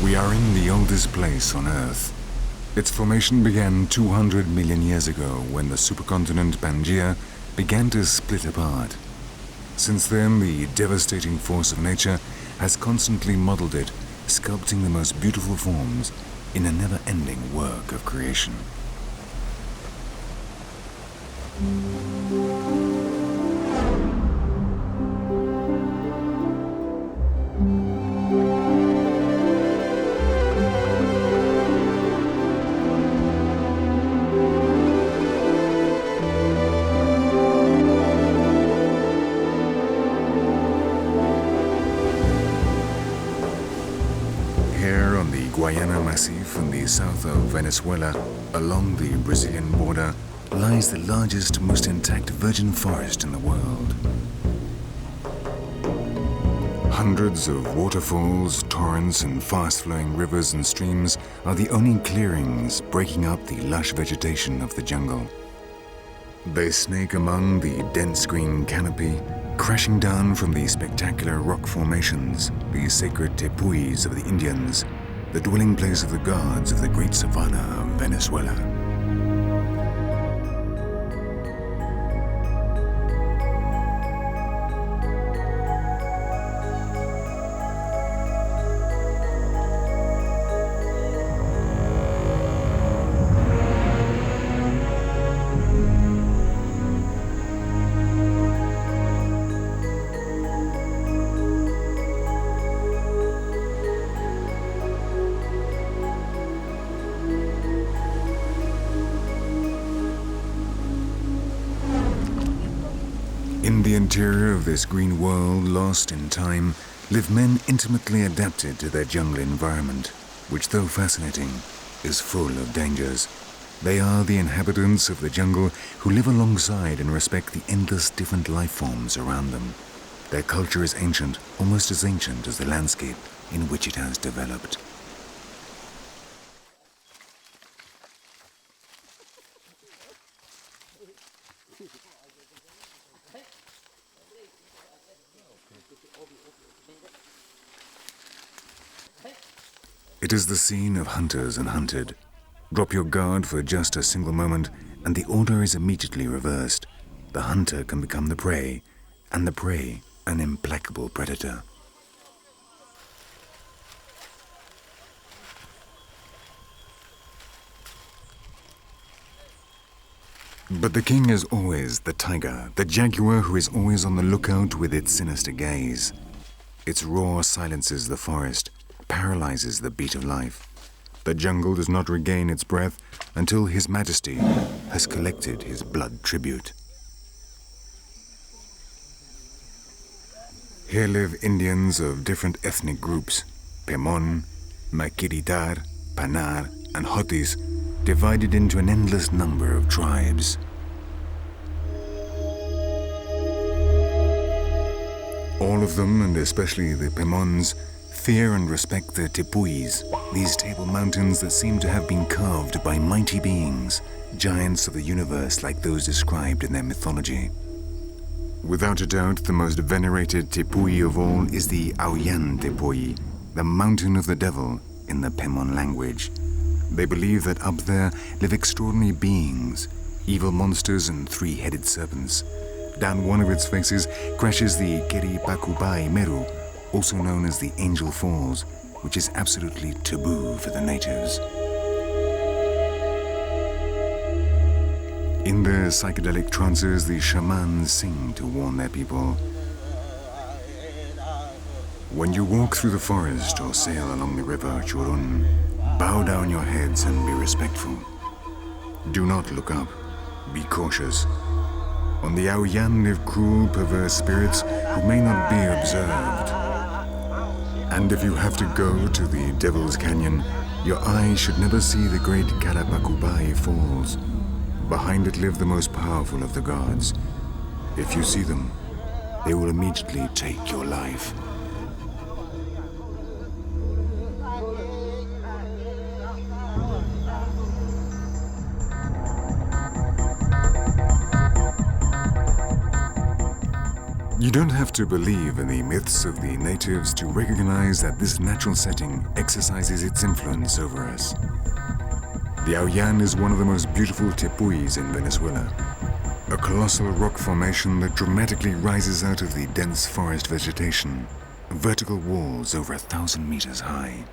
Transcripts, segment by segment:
We are in the oldest place on Earth. Its formation began 200 million years ago when the supercontinent Pangaea began to split apart. Since then, the devastating force of nature has constantly modeled it, sculpting the most beautiful forms in a never-ending work of creation. Guayana massif in the south of Venezuela, along the Brazilian border, lies the largest, most intact virgin forest in the world. Hundreds of waterfalls, torrents, and fast-flowing rivers and streams are the only clearings breaking up the lush vegetation of the jungle. They snake among the dense green canopy, crashing down from the spectacular rock formations, the sacred tepuis of the Indians, the dwelling place of the gods of the great savanna of Venezuela. In the interior of this green world, lost in time, live men intimately adapted to their jungle environment, which, though fascinating, is full of dangers. They are the inhabitants of the jungle who live alongside and respect the endless different life forms around them. Their culture is ancient, almost as ancient as the landscape in which it has developed. It is the scene of hunters and hunted. Drop your guard for just a single moment, and the order is immediately reversed. The hunter can become the prey, and the prey an implacable predator. But the king is always the tiger, the jaguar who is always on the lookout with its sinister gaze. Its roar silences the forest, paralyzes the beat of life. The jungle does not regain its breath until His Majesty has collected his blood tribute. Here live Indians of different ethnic groups, Pemone, Maquiritar, Panar, and Hotis, divided into an endless number of tribes. All of them, and especially the Pemones, fear and respect the tepuis, these table mountains that seem to have been carved by mighty beings, giants of the universe like those described in their mythology. Without a doubt, the most venerated tepui of all is the Auyan Tepui, the mountain of the devil in the Pemone language. They believe that up there live extraordinary beings, evil monsters and three-headed serpents. Down one of its faces crashes the Keripakupai Meru, also known as the Angel Falls, which is absolutely taboo for the natives. In their psychedelic trances, the shamans sing to warn their people. When you walk through the forest or sail along the river Churun, bow down your heads and be respectful. Do not look up. Be cautious. On the Aoyan live cruel, perverse spirits who may not be observed. And if you have to go to the Devil's Canyon, your eye should never see the great Karapakupai Falls. Behind it live the most powerful of the gods. If you see them, they will immediately take your life. You don't have to believe in the myths of the natives to recognize that this natural setting exercises its influence over us. The Aoyan is one of the most beautiful tepuis in Venezuela, a colossal rock formation that dramatically rises out of the dense forest vegetation, vertical walls over 1,000 meters high.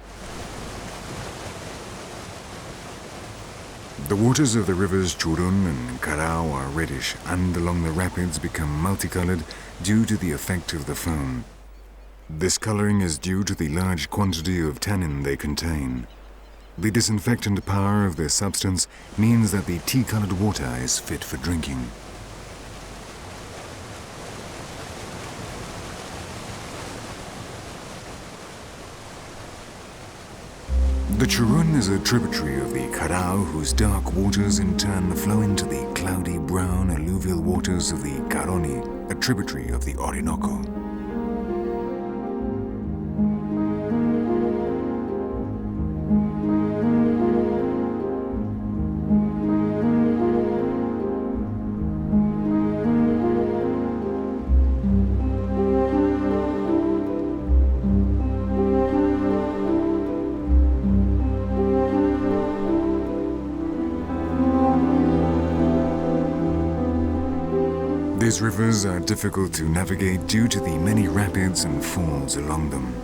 The waters of the rivers Churun and Carao are reddish, and along the rapids become multicolored due to the effect of the foam. This coloring is due to the large quantity of tannin they contain. The disinfectant power of this substance means that the tea-colored water is fit for drinking. The Churun is a tributary of the Carao, whose dark waters in turn flow into the cloudy brown alluvial waters of the Caroni, a tributary of the Orinoco. These rivers are difficult to navigate due to the many rapids and falls along them.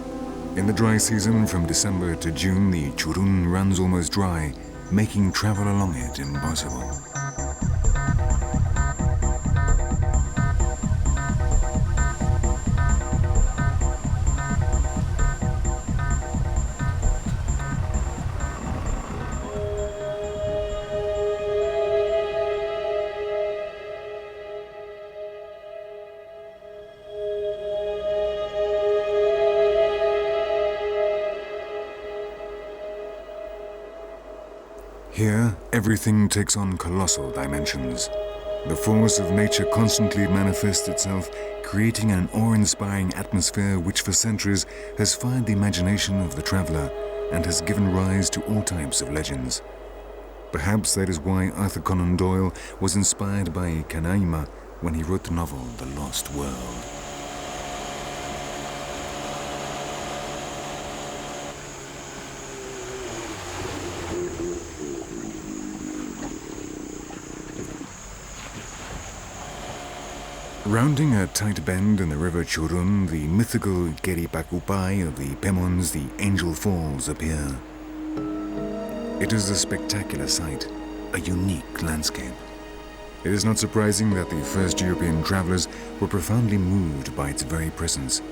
In the dry season from December to June, the Churun runs almost dry, making travel along it impossible. Here, everything takes on colossal dimensions. The force of nature constantly manifests itself, creating an awe-inspiring atmosphere which for centuries has fired the imagination of the traveler and has given rise to all types of legends. Perhaps that is why Arthur Conan Doyle was inspired by Canaima when he wrote the novel The Lost World. Rounding a tight bend in the river Churun, the mythical Keripakupai of the Pemones, the Angel Falls, appear. It is a spectacular sight, a unique landscape. It is not surprising that the first European travelers were profoundly moved by its very presence,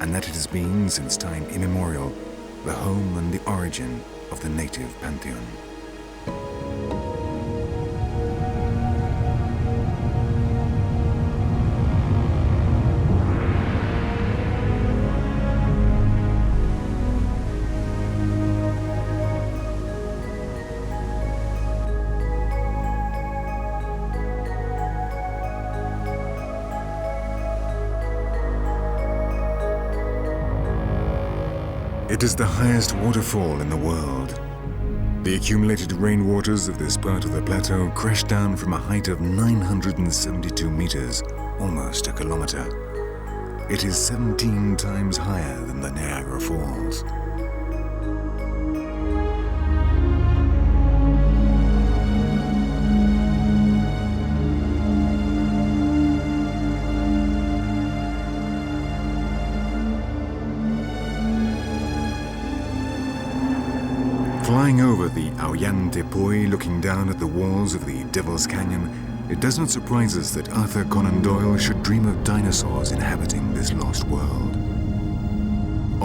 and that it has been, since time immemorial, the home and the origin of the native pantheon. It is the highest waterfall in the world. The accumulated rainwaters of this part of the plateau crash down from a height of 972 meters, almost a kilometer. It is 17 times higher than the Niagara Falls. Flying over the Aoyan Tepui, looking down at the walls of the Devil's Canyon, it does not surprise us that Arthur Conan Doyle should dream of dinosaurs inhabiting this lost world.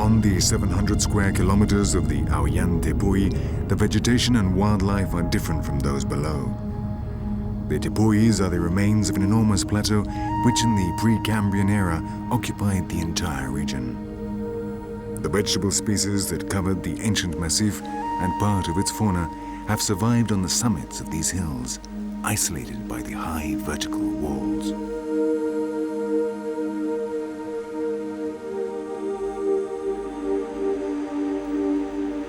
Beyond the 700 square kilometers of the Auyan Tepui, the vegetation and wildlife are different from those below. The tepuis are the remains of an enormous plateau which in the Precambrian era occupied the entire region. The vegetable species that covered the ancient massif and part of its fauna have survived on the summits of these hills, isolated by the high vertical walls.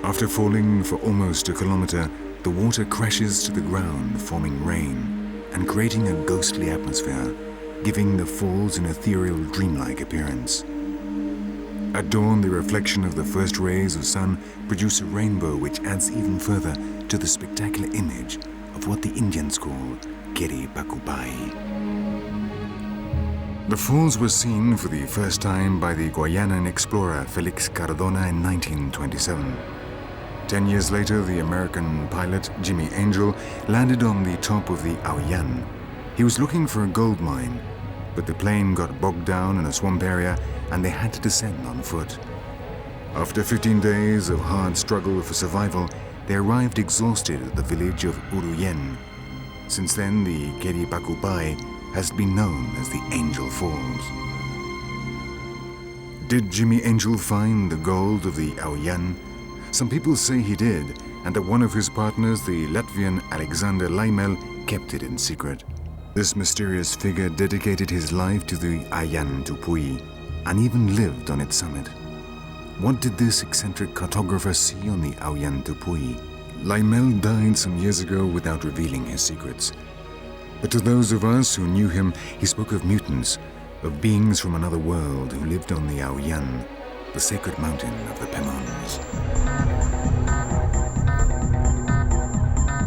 After falling for almost a kilometer, the water crashes to the ground, forming rain and creating a ghostly atmosphere, giving the falls an ethereal, dreamlike appearance. At dawn, the reflection of the first rays of sun produce a rainbow which adds even further to the spectacular image of what the Indians call Keri Pakupai. The falls were seen for the first time by the Guyanan explorer Felix Cardona in 1927. 10 years later, the American pilot Jimmy Angel landed on the top of the Auyan. He was looking for a gold mine, but the plane got bogged down in a swamp area and they had to descend on foot. After 15 days of hard struggle for survival, they arrived exhausted at the village of Uruyen. Since then, the Keri Pakupai has been known as the Angel Falls. Did Jimmy Angel find the gold of the Auyan? Some people say he did, and that one of his partners, the Latvian Alexander Laimel, kept it in secret. This mysterious figure dedicated his life to the Auyan Tepui and even lived on its summit. What did this eccentric cartographer see on the Auyan Tepui? Laimel died some years ago without revealing his secrets. But to those of us who knew him, he spoke of mutants, of beings from another world who lived on the Auyan, the sacred mountain of the Pemones.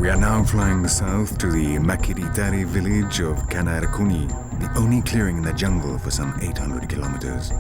We are now flying south to the Makiritari village of Kanarkuni, the only clearing in the jungle for some 800 kilometers.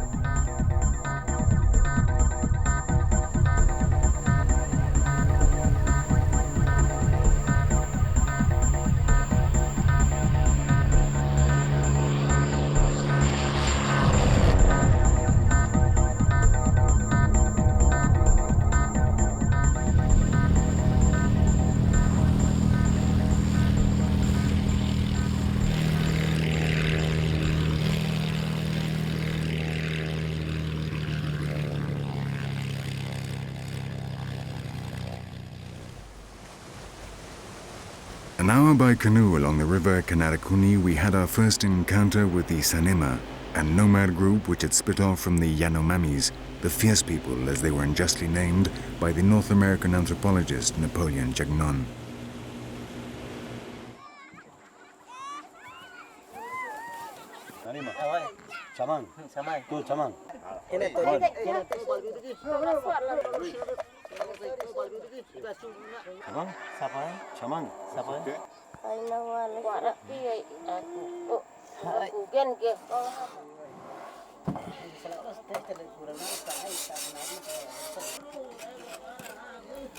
An hour by canoe along the river Kanarkuni, we had our first encounter with the Sanema, a nomad group which had split off from the Yanomamis, the fierce people as they were unjustly named by the North American anthropologist Napoleon Jagnon.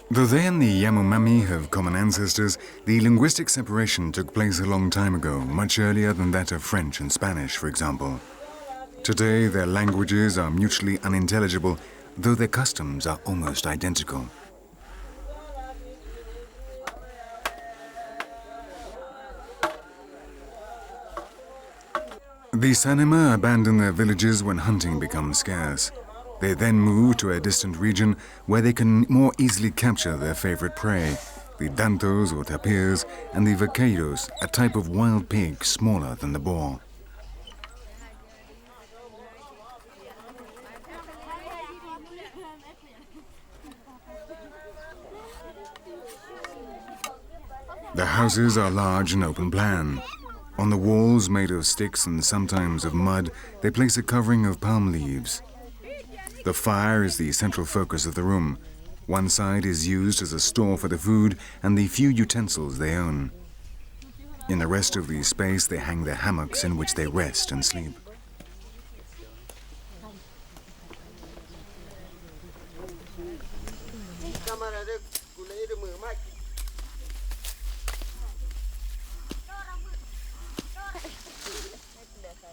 Though they and the Yanomami have common ancestors, the linguistic separation took place a long time ago, much earlier than that of French and Spanish, for example. Today, their languages are mutually unintelligible, though their customs are almost identical. The Sanema abandon their villages when hunting becomes scarce. They then move to a distant region where they can more easily capture their favorite prey, the dantos or tapirs, and the vaqueiros, a type of wild pig smaller than the boar. The houses are large and open plan. On the walls, made of sticks and sometimes of mud, they place a covering of palm leaves. The fire is the central focus of the room. One side is used as a store for the food and the few utensils they own. In the rest of the space, they hang their hammocks in which they rest and sleep.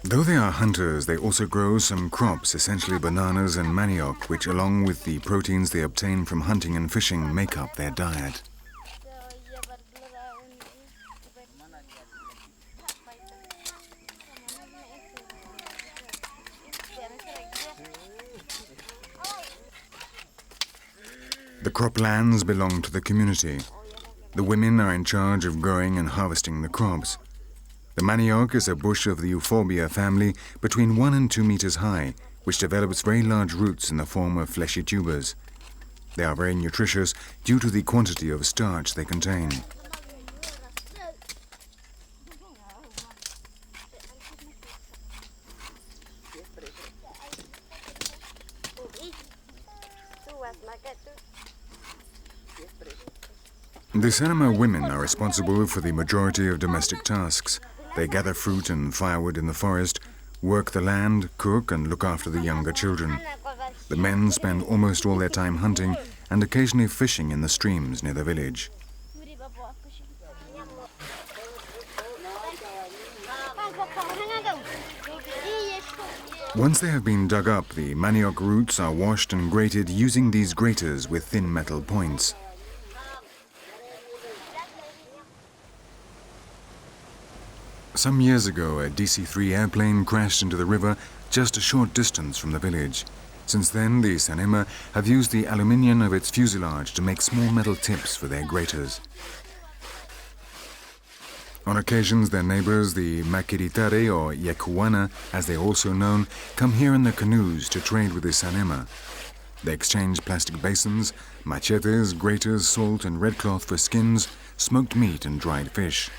Though they are hunters, they also grow some crops, essentially bananas and manioc, which along with the proteins they obtain from hunting and fishing make up their diet. The croplands belong to the community. The women are in charge of growing and harvesting the crops. The manioc is a bush of the euphorbia family between 1 and 2 meters high, which develops very large roots in the form of fleshy tubers. They are very nutritious due to the quantity of starch they contain. The Sanama women are responsible for the majority of domestic tasks. They gather fruit and firewood in the forest, work the land, cook and look after the younger children. The men spend almost all their time hunting and occasionally fishing in the streams near the village. Once they have been dug up, the manioc roots are washed and grated using these graters with thin metal points. Some years ago, a DC-3 airplane crashed into the river just a short distance from the village. Since then, the Sanema have used the aluminium of its fuselage to make small metal tips for their graters. On occasions, their neighbors, the Makiritare or Yekuana, as they are also known, come here in their canoes to trade with the Sanema. They exchange plastic basins, machetes, graters, salt and red cloth for skins, smoked meat and dried fish.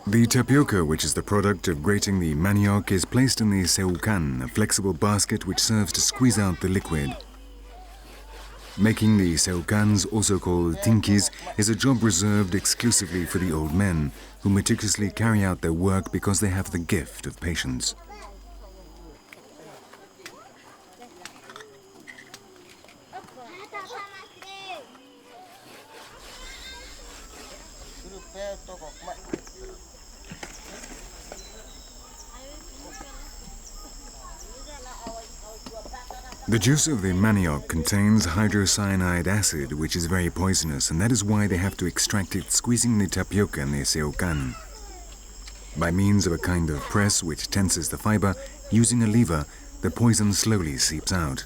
The tapioca, which is the product of grating the manioc, is placed in the seucan, a flexible basket which serves to squeeze out the liquid. Making the seucans, also called tinkis, is a job reserved exclusively for the old men, who meticulously carry out their work because they have the gift of patience. The juice of the manioc contains hydrocyanide acid, which is very poisonous, and that is why they have to extract it squeezing the tapioca in the seucan. By means of a kind of press which tenses the fiber, using a lever, the poison slowly seeps out.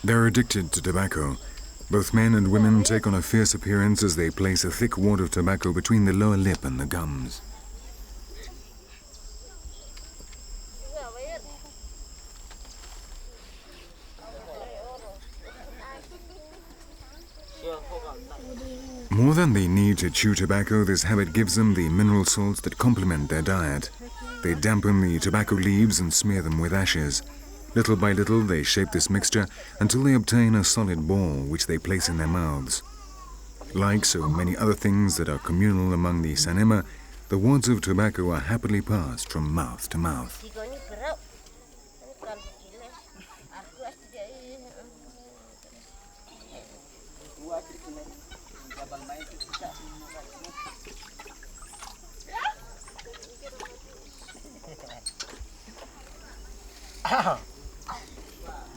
They're addicted to tobacco. Both men and women take on a fierce appearance as they place a thick wad of tobacco between the lower lip and the gums. More than the need to chew tobacco, this habit gives them the mineral salts that complement their diet. They dampen the tobacco leaves and smear them with ashes. Little by little, they shape this mixture until they obtain a solid ball, which they place in their mouths. Like so many other things that are communal among the Sanema, the wads of tobacco are happily passed from mouth to mouth.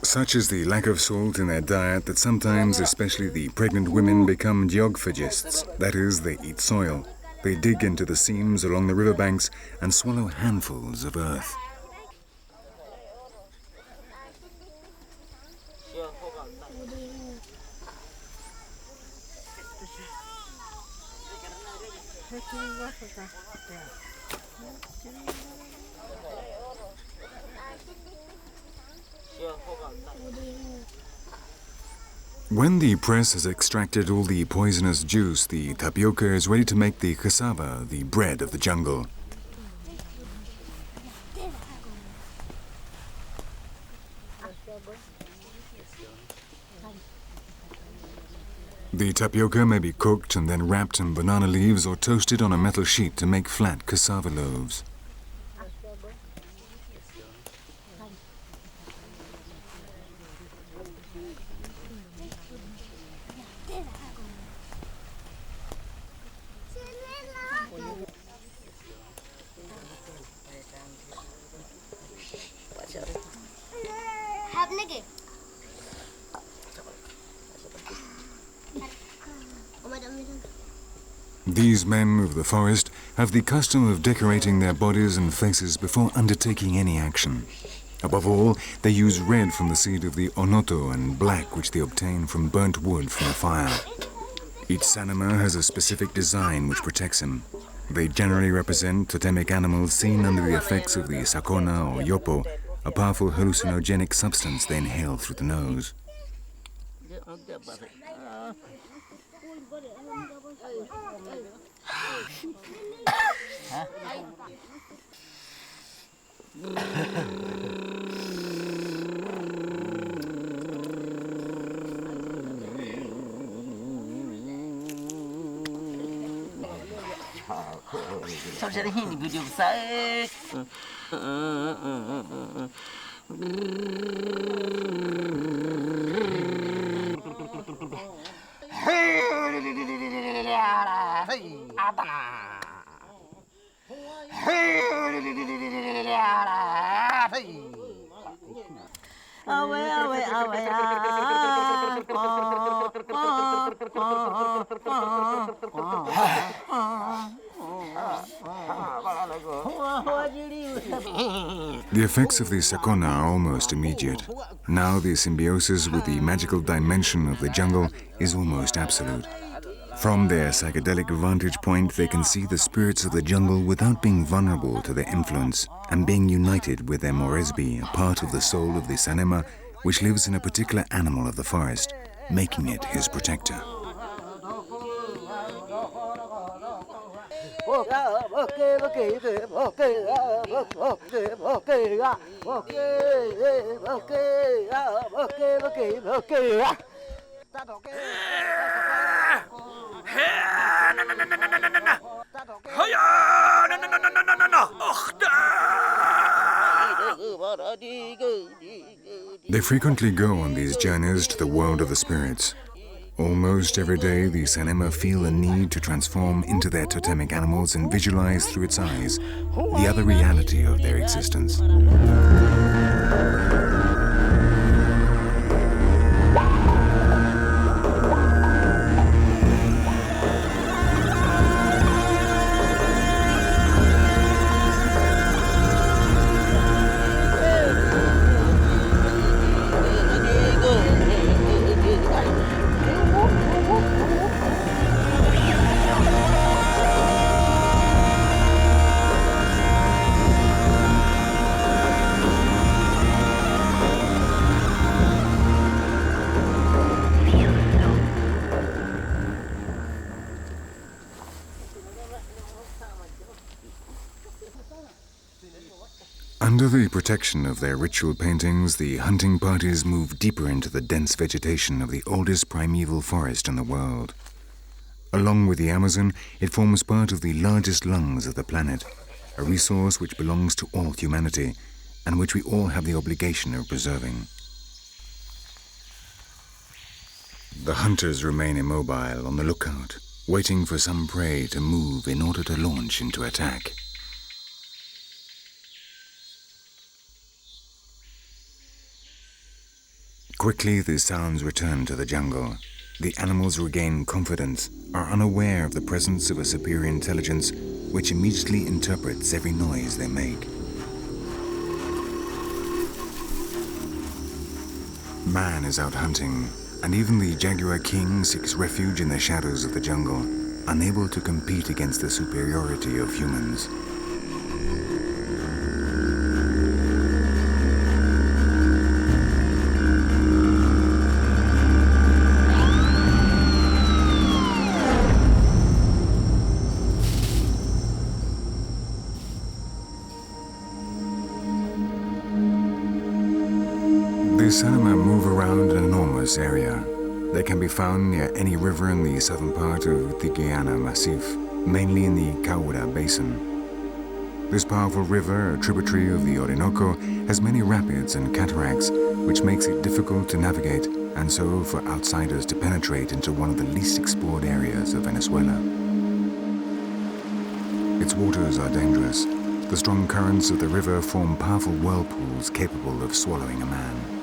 Such is the lack of salt in their diet that sometimes, especially the pregnant women, become geophagists. That is, they eat soil. They dig into the seams along the riverbanks and swallow handfuls of earth. When the press has extracted all the poisonous juice, the tapioca is ready to make the cassava, the bread of the jungle. The tapioca may be cooked and then wrapped in banana leaves or toasted on a metal sheet to make flat cassava loaves. These men of the forest have the custom of decorating their bodies and faces before undertaking any action. Above all, they use red from the seed of the onoto and black which they obtain from burnt wood from a fire. Each sanema has a specific design which protects him. They generally represent totemic animals seen under the effects of the sakona or yopo, a powerful hallucinogenic substance they inhale through the nose. The effects of the sakona are almost immediate. Now the symbiosis with the magical dimension of the jungle is almost absolute. From their psychedelic vantage point, they can see the spirits of the jungle without being vulnerable to their influence and being united with their moresby, a part of the soul of the sanema, which lives in a particular animal of the forest, making it his protector. They frequently go on these journeys to the world of the spirits. Almost every day, the sanema feel a need to transform into their totemic animals and visualize through its eyes the other reality of their existence. Under the protection of their ritual paintings, the hunting parties move deeper into the dense vegetation of the oldest primeval forest in the world. Along with the Amazon, it forms part of the largest lungs of the planet, a resource which belongs to all humanity and which we all have the obligation of preserving. The hunters remain immobile on the lookout, waiting for some prey to move in order to launch into attack. Quickly, the sounds return to the jungle. The animals regain confidence, are unaware of the presence of a superior intelligence which immediately interprets every noise they make. Man is out hunting, and even the jaguar king seeks refuge in the shadows of the jungle. unable to compete against the superiority of humans. The Sanama move around an enormous area. They can be found near any river in the southern part of the Guyana massif, mainly in the Caura basin. This powerful river, a tributary of the Orinoco, has many rapids and cataracts, which makes it difficult to navigate, and so for outsiders to penetrate into one of the least explored areas of Venezuela. Its waters are dangerous. The strong currents of the river form powerful whirlpools capable of swallowing a man.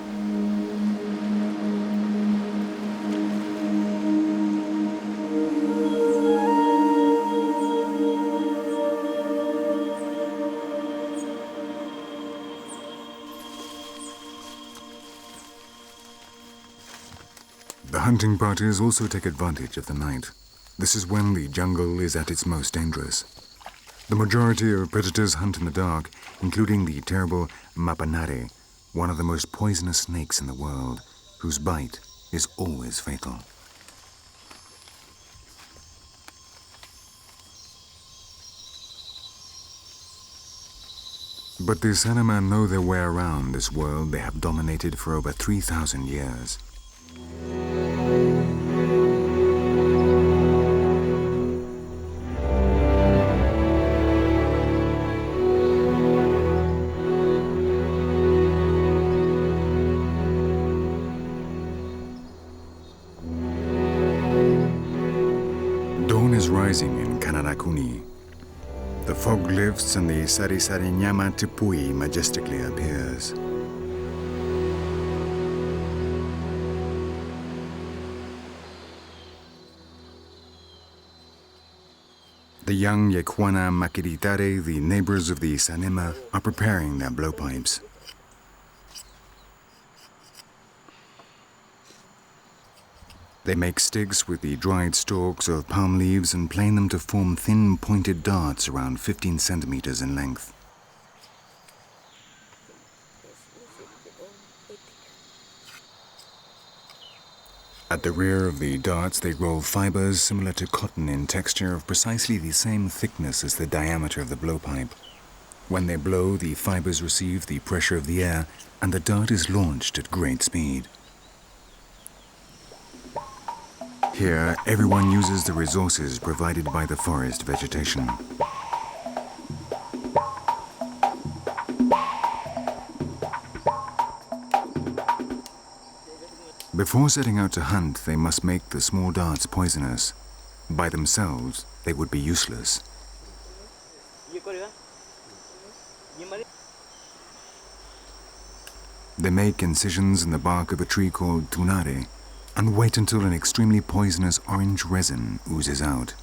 The hunting parties also take advantage of the night. This is when the jungle is at its most dangerous. The majority of predators hunt in the dark, including the terrible mapanare, one of the most poisonous snakes in the world, whose bite is always fatal. But the Sanama know their way around this world they have dominated for over 3,000 years. Dawn is rising in Kanarakuni. The fog lifts and the Sari-Sari-Nyama Tepui majestically appears. The young Yekwana Makiritare, the neighbors of the Sanema, are preparing their blowpipes. They make sticks with the dried stalks of palm leaves and plane them to form thin, pointed darts around 15 centimeters in length. At the rear of the darts, they roll fibers similar to cotton in texture of precisely the same thickness as the diameter of the blowpipe. When they blow, the fibers receive the pressure of the air, and the dart is launched at great speed. Here, everyone uses the resources provided by the forest vegetation. Before setting out to hunt, they must make the small darts poisonous. By themselves, they would be useless. They make incisions in the bark of a tree called tunare, and wait until an extremely poisonous orange resin oozes out.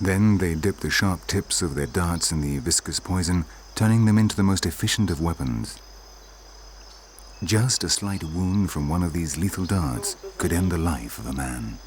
Then they dip the sharp tips of their darts in the viscous poison, turning them into the most efficient of weapons. Just a slight wound from one of these lethal darts could end the life of a man.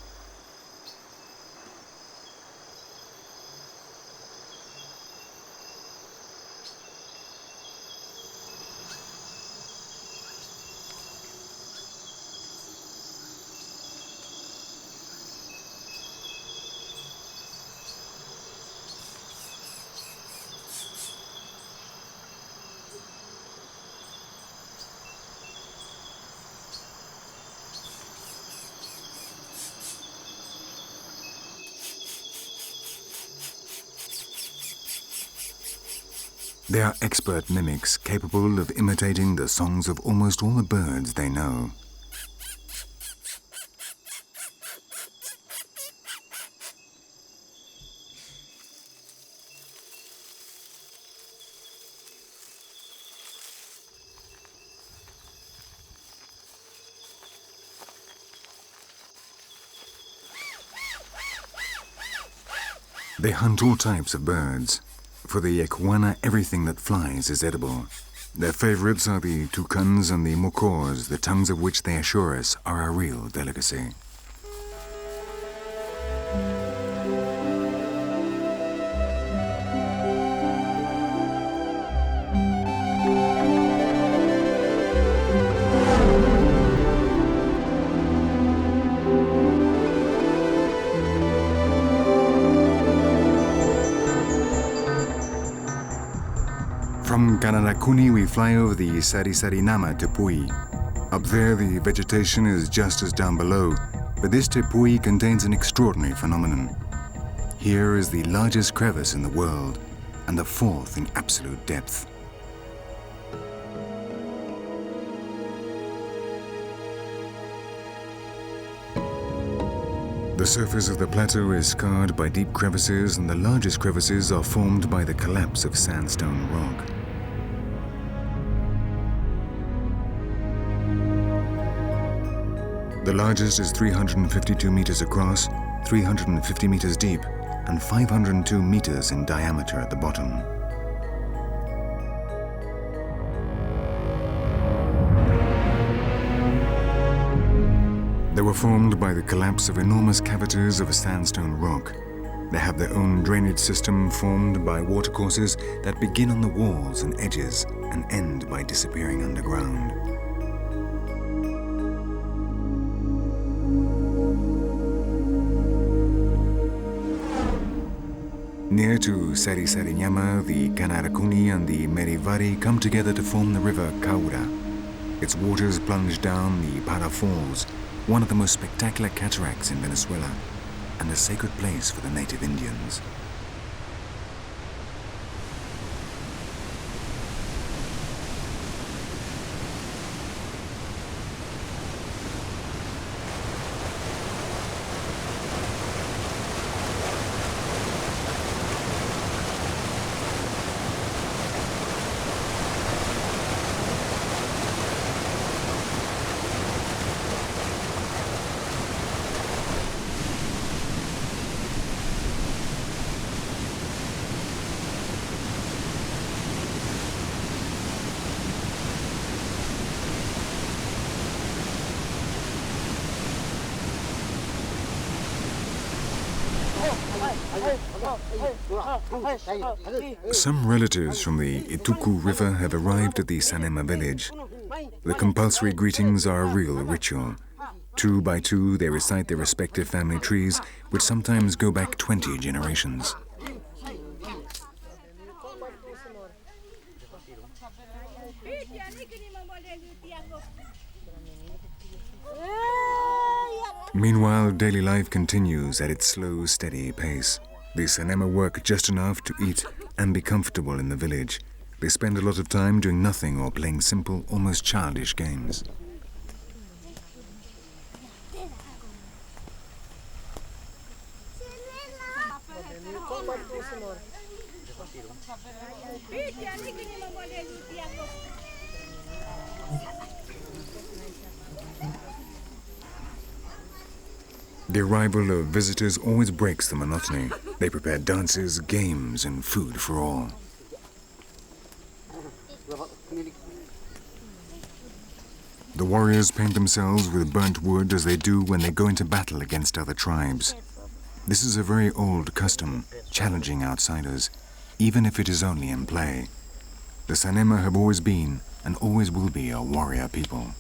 They are expert mimics capable of imitating the songs of almost all the birds they know. They hunt all types of birds. For the Yekwana, everything that flies is edible. Their favorites are the toucans and the mokors, the tongues of which they assure us are a real delicacy. From Kanarakuni we fly over the Sari-Sari-Nama tepui. Up there the vegetation is just as down below, but this tepui contains an extraordinary phenomenon. Here is the largest crevice in the world, and the fourth in absolute depth. The surface of the plateau is scarred by deep crevices, and the largest crevices are formed by the collapse of sandstone rock. The largest is 352 meters across, 350 meters deep, and 502 meters in diameter at the bottom. They were formed by the collapse of enormous cavities of sandstone rock. They have their own drainage system formed by watercourses that begin on the walls and edges and end by disappearing underground. Near to Sari-Sari-Nyama, the Kanarakuni and the Merivari come together to form the river Kaura. Its waters plunge down the Para Falls, one of the most spectacular cataracts in Venezuela, and a sacred place for the native Indians. Some relatives from the Ituku River have arrived at the Sanema village. The compulsory greetings are a real ritual. 2 by 2, they recite their respective family trees, which sometimes go back 20 generations. Meanwhile, daily life continues at its slow, steady pace. The Sanema work just enough to eat and be comfortable in the village. They spend a lot of time doing nothing or playing simple, almost childish games. The arrival of visitors always breaks the monotony. They prepare dances, games, and food for all. The warriors paint themselves with burnt wood as they do when they go into battle against other tribes. This is a very old custom, challenging outsiders, even if it is only in play. The Sanema have always been and always will be a warrior people.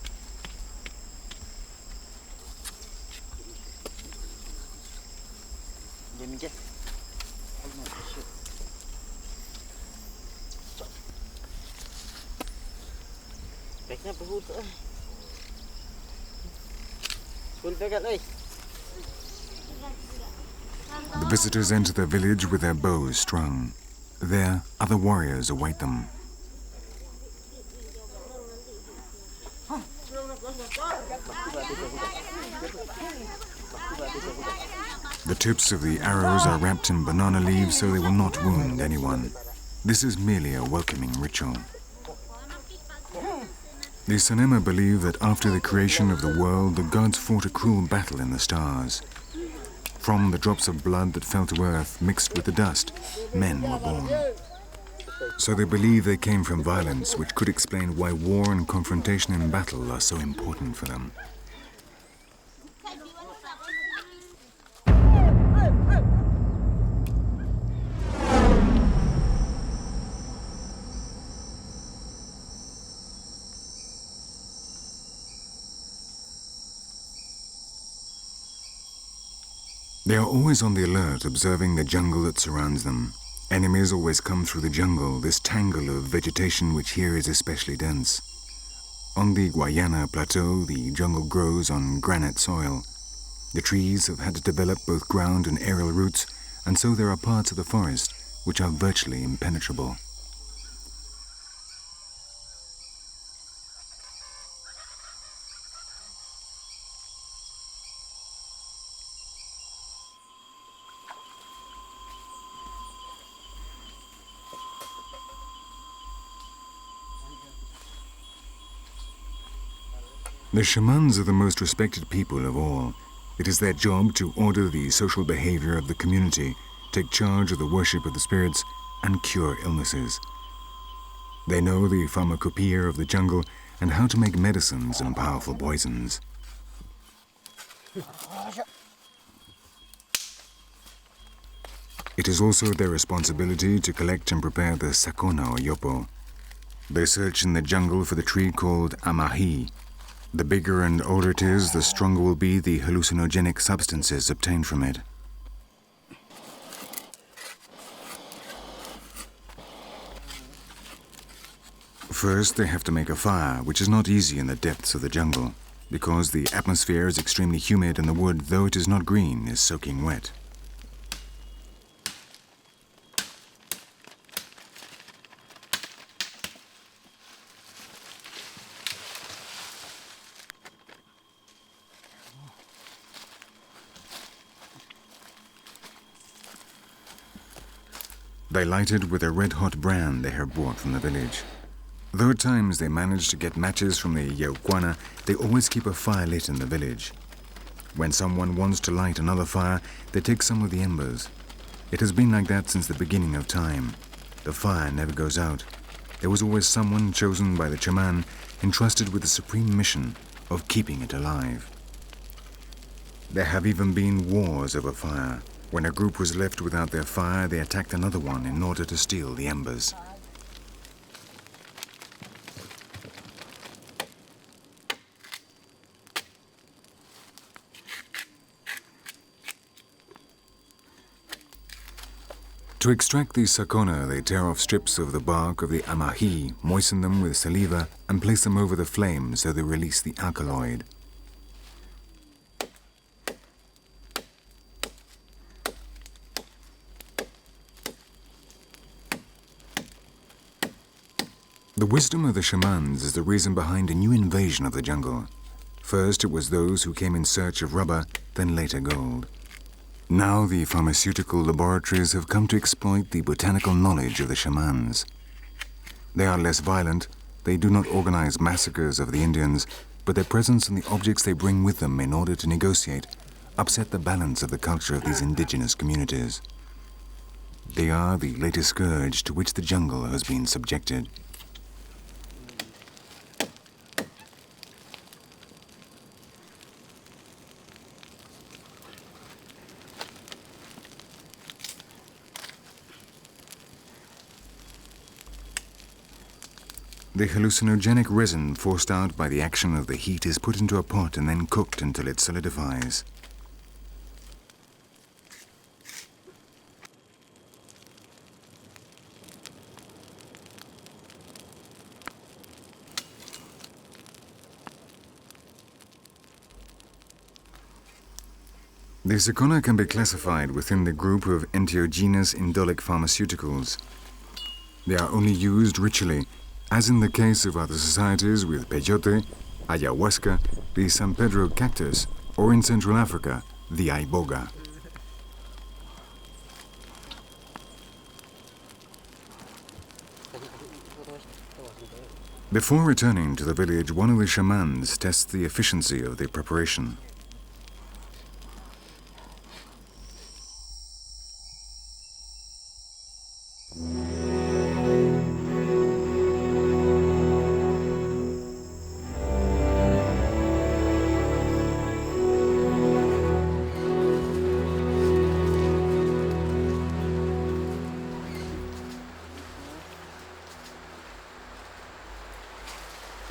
The visitors enter the village with their bows strung. There, other warriors await them. The tips of the arrows are wrapped in banana leaves so they will not wound anyone. This is merely a welcoming ritual. The Sanema believe that after the creation of the world, the gods fought a cruel battle in the stars. From the drops of blood that fell to earth mixed with the dust, men were born. So they believe they came from violence, which could explain why war and confrontation in battle are so important for them. They are always on the alert, observing the jungle that surrounds them. Enemies always come through the jungle, this tangle of vegetation which here is especially dense. On the Guayana plateau, the jungle grows on granite soil. The trees have had to develop both ground and aerial roots, and so there are parts of the forest which are virtually impenetrable. The shamans are the most respected people of all. It is their job to order the social behavior of the community, take charge of the worship of the spirits, and cure illnesses. They know the pharmacopoeia of the jungle and how to make medicines and powerful poisons. It is also their responsibility to collect and prepare the sakona or yopo. They search in the jungle for the tree called amahi. The bigger and older it is, the stronger will be the hallucinogenic substances obtained from it. First, they have to make a fire, which is not easy in the depths of the jungle, because the atmosphere is extremely humid and the wood, though it is not green, is soaking wet. They light it with a red-hot brand they have brought from the village. Though at times they manage to get matches from the Yauquana, they always keep a fire lit in the village. When someone wants to light another fire, they take some of the embers. It has been like that since the beginning of time. The fire never goes out. There was always someone chosen by the shaman, entrusted with the supreme mission of keeping it alive. There have even been wars over fire. When a group was left without their fire, they attacked another one in order to steal the embers. To extract the sakona, they tear off strips of the bark of the amahi, moisten them with saliva, and place them over the flame so they release the alkaloid. The wisdom of the shamans is the reason behind a new invasion of the jungle. First, it was those who came in search of rubber, then later gold. Now the pharmaceutical laboratories have come to exploit the botanical knowledge of the shamans. They are less violent, they do not organize massacres of the Indians, but their presence and the objects they bring with them in order to negotiate upset the balance of the culture of these indigenous communities. They are the latest scourge to which the jungle has been subjected. The hallucinogenic resin forced out by the action of the heat is put into a pot and then cooked until it solidifies. The sakona can be classified within the group of entheogenous indolic pharmaceuticals. They are only used ritually, as in the case of other societies with peyote, ayahuasca, the San Pedro cactus, or in Central Africa, the iboga. Before returning to the village, one of the shamans tests the efficiency of the preparation.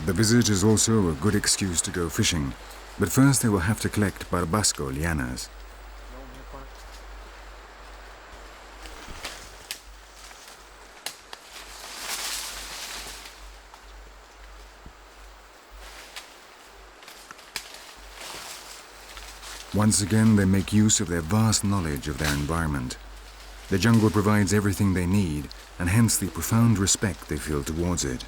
The visit is also a good excuse to go fishing, but first they will have to collect barbasco lianas. Once again, they make use of their vast knowledge of their environment. The jungle provides everything they need, and hence the profound respect they feel towards it.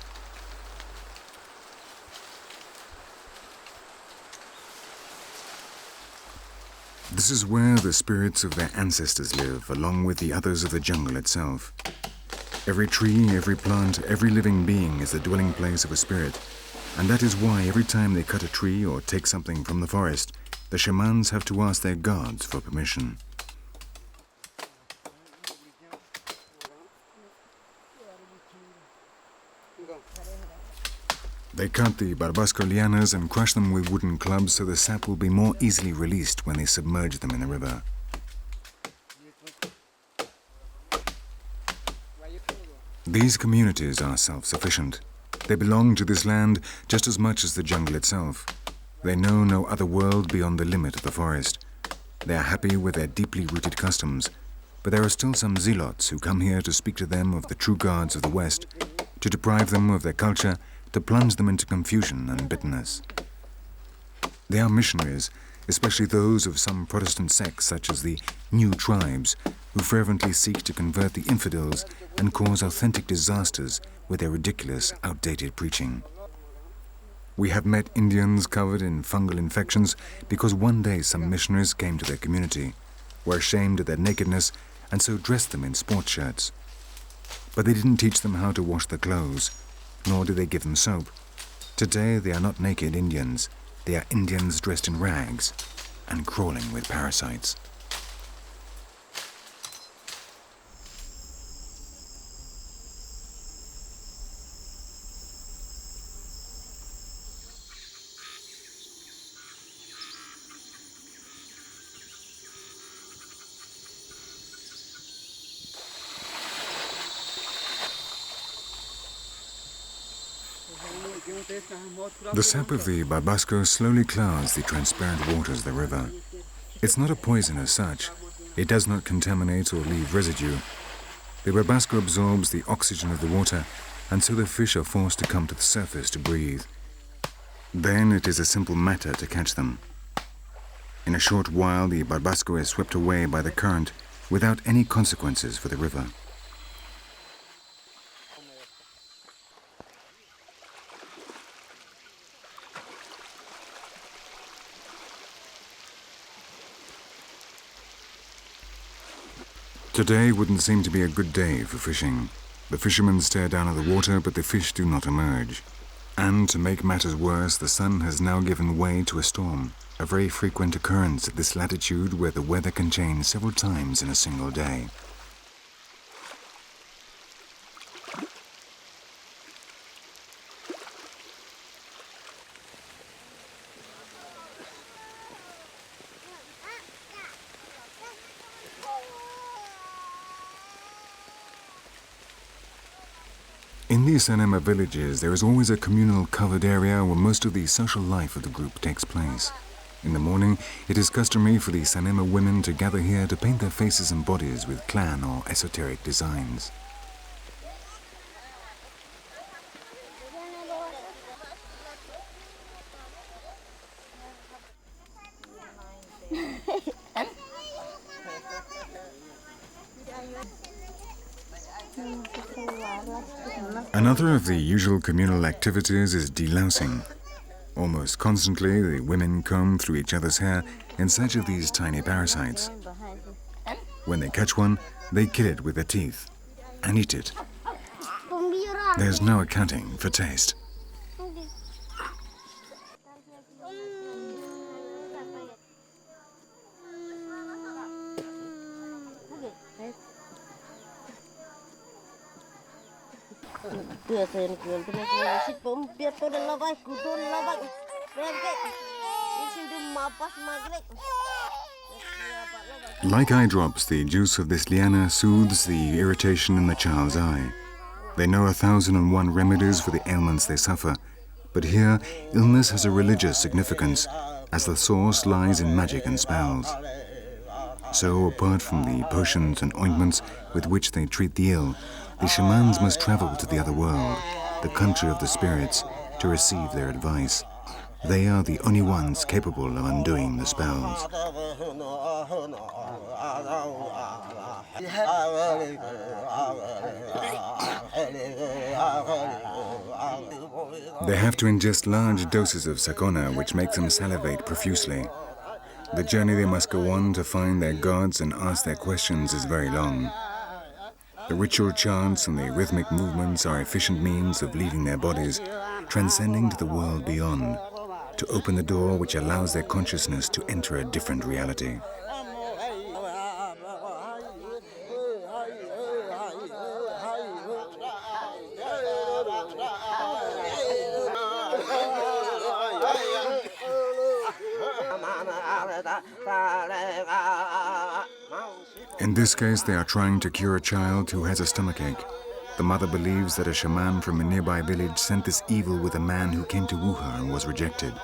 This is where the spirits of their ancestors live, along with the others of the jungle itself. Every tree, every plant, every living being is the dwelling place of a spirit, and that is why every time they cut a tree or take something from the forest, the shamans have to ask their gods for permission. They cut the barbasco lianas and crush them with wooden clubs so the sap will be more easily released when they submerge them in the river. These communities are self-sufficient. They belong to this land just as much as the jungle itself. They know no other world beyond the limit of the forest. They are happy with their deeply rooted customs, but there are still some zealots who come here to speak to them of the true gods of the West, to deprive them of their culture, to plunge them into confusion and bitterness. They are missionaries, especially those of some Protestant sects such as the New Tribes, who fervently seek to convert the infidels and cause authentic disasters with their ridiculous, outdated preaching. We have met Indians covered in fungal infections because one day some missionaries came to their community, were ashamed of their nakedness, and so dressed them in sports shirts. But they didn't teach them how to wash their clothes, nor did they give them soap. Today they are not naked Indians. They are Indians dressed in rags and crawling with parasites. The sap of the barbasco slowly clouds the transparent waters of the river. It's not a poison as such. It does not contaminate or leave residue. The barbasco absorbs the oxygen of the water, and so the fish are forced to come to the surface to breathe. Then it is a simple matter to catch them. In a short while, the barbasco is swept away by the current without any consequences for the river. Today wouldn't seem to be a good day for fishing. The fishermen stare down at the water, but the fish do not emerge. And to make matters worse, the sun has now given way to a storm, a very frequent occurrence at this latitude where the weather can change several times in a single day. In these Sanema villages, there is always a communal covered area where most of the social life of the group takes place. In the morning, it is customary for the Sanema women to gather here to paint their faces and bodies with clan or esoteric designs. Another of the usual communal activities is delousing. Almost constantly, the women comb through each other's hair in search of these tiny parasites. When they catch one, they kill it with their teeth and eat it. There's no accounting for taste. Like eye drops, the juice of this liana soothes the irritation in the child's eye. They know 1,001 remedies for the ailments they suffer, But here, illness has a religious significance, as the source lies in magic and spells. So, apart from the potions and ointments with which they treat the ill, the shamans must travel to the other world, the country of the spirits, to receive their advice. They are the only ones capable of undoing the spells. They have to ingest large doses of sakona, which make them salivate profusely. The journey they must go on to find their gods and ask their questions is very long. The ritual chants and the rhythmic movements are efficient means of leaving their bodies, transcending to the world beyond, to open the door which allows their consciousness to enter a different reality. In this case, they are trying to cure a child who has a stomachache. The mother believes that a shaman from a nearby village sent this evil with a man who came to woo her and was rejected.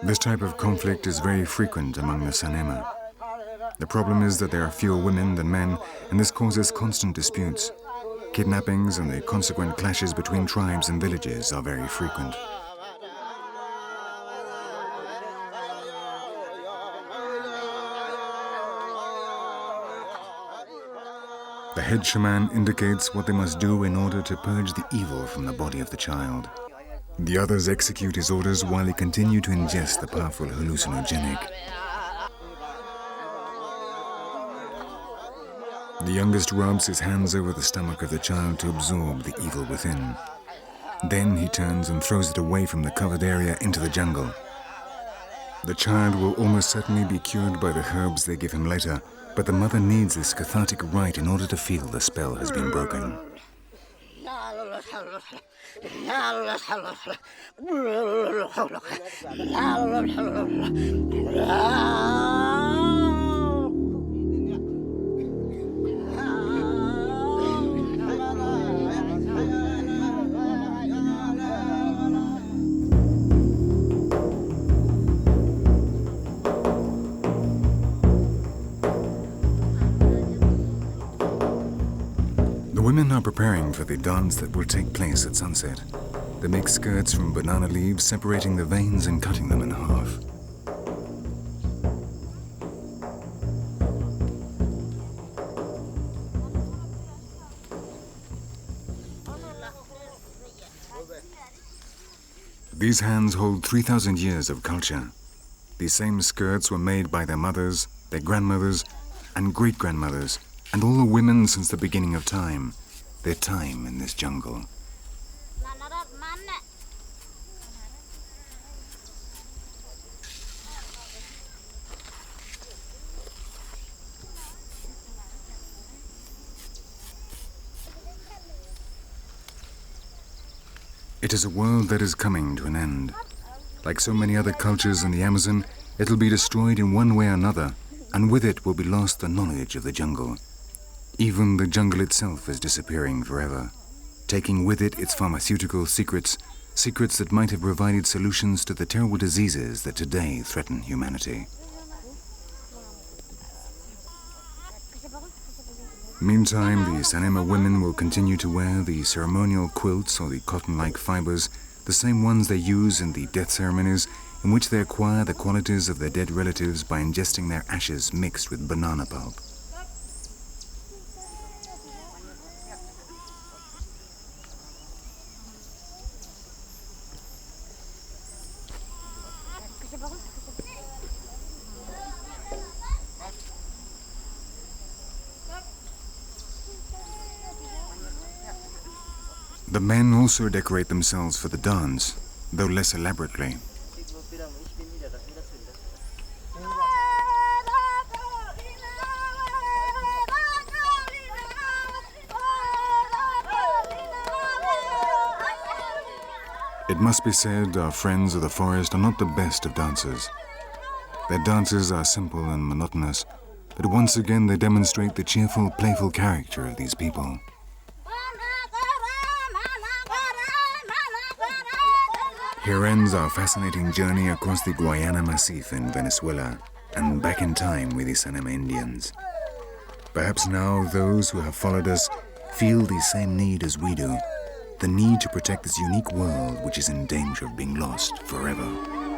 This type of conflict is very frequent among the Sanema. The problem is that there are fewer women than men, and this causes constant disputes. Kidnappings and the consequent clashes between tribes and villages are very frequent. The head shaman indicates what they must do in order to purge the evil from the body of the child. The others execute his orders while they continue to ingest the powerful hallucinogenic. The youngest rubs his hands over the stomach of the child to absorb the evil within. Then he turns and throws it away from the covered area into the jungle. The child will almost certainly be cured by the herbs they give him later, but the mother needs this cathartic rite in order to feel the spell has been broken. The women are preparing for the dance that will take place at sunset. They make skirts from banana leaves, separating the veins and cutting them in half. These hands hold 3,000 years of culture. These same skirts were made by their mothers, their grandmothers, and great-grandmothers, and all the women since the beginning of time, their time in this jungle. It is a world that is coming to an end. Like so many other cultures in the Amazon, it'll be destroyed in one way or another, and with it will be lost the knowledge of the jungle. Even the jungle itself is disappearing forever, taking with it its pharmaceutical secrets, secrets that might have provided solutions to the terrible diseases that today threaten humanity. Meantime, the Sanema women will continue to wear the ceremonial quilts or the cotton-like fibers, the same ones they use in the death ceremonies, in which they acquire the qualities of their dead relatives by ingesting their ashes mixed with banana pulp. The men also decorate themselves for the dance, though less elaborately. It must be said our friends of the forest are not the best of dancers. Their dances are simple and monotonous. but once again they demonstrate the cheerful, playful character of these people. Here ends our fascinating journey across the Guayana massif in Venezuela and back in time with the Sanema Indians. Perhaps now those who have followed us feel the same need as we do, the need to protect this unique world which is in danger of being lost forever.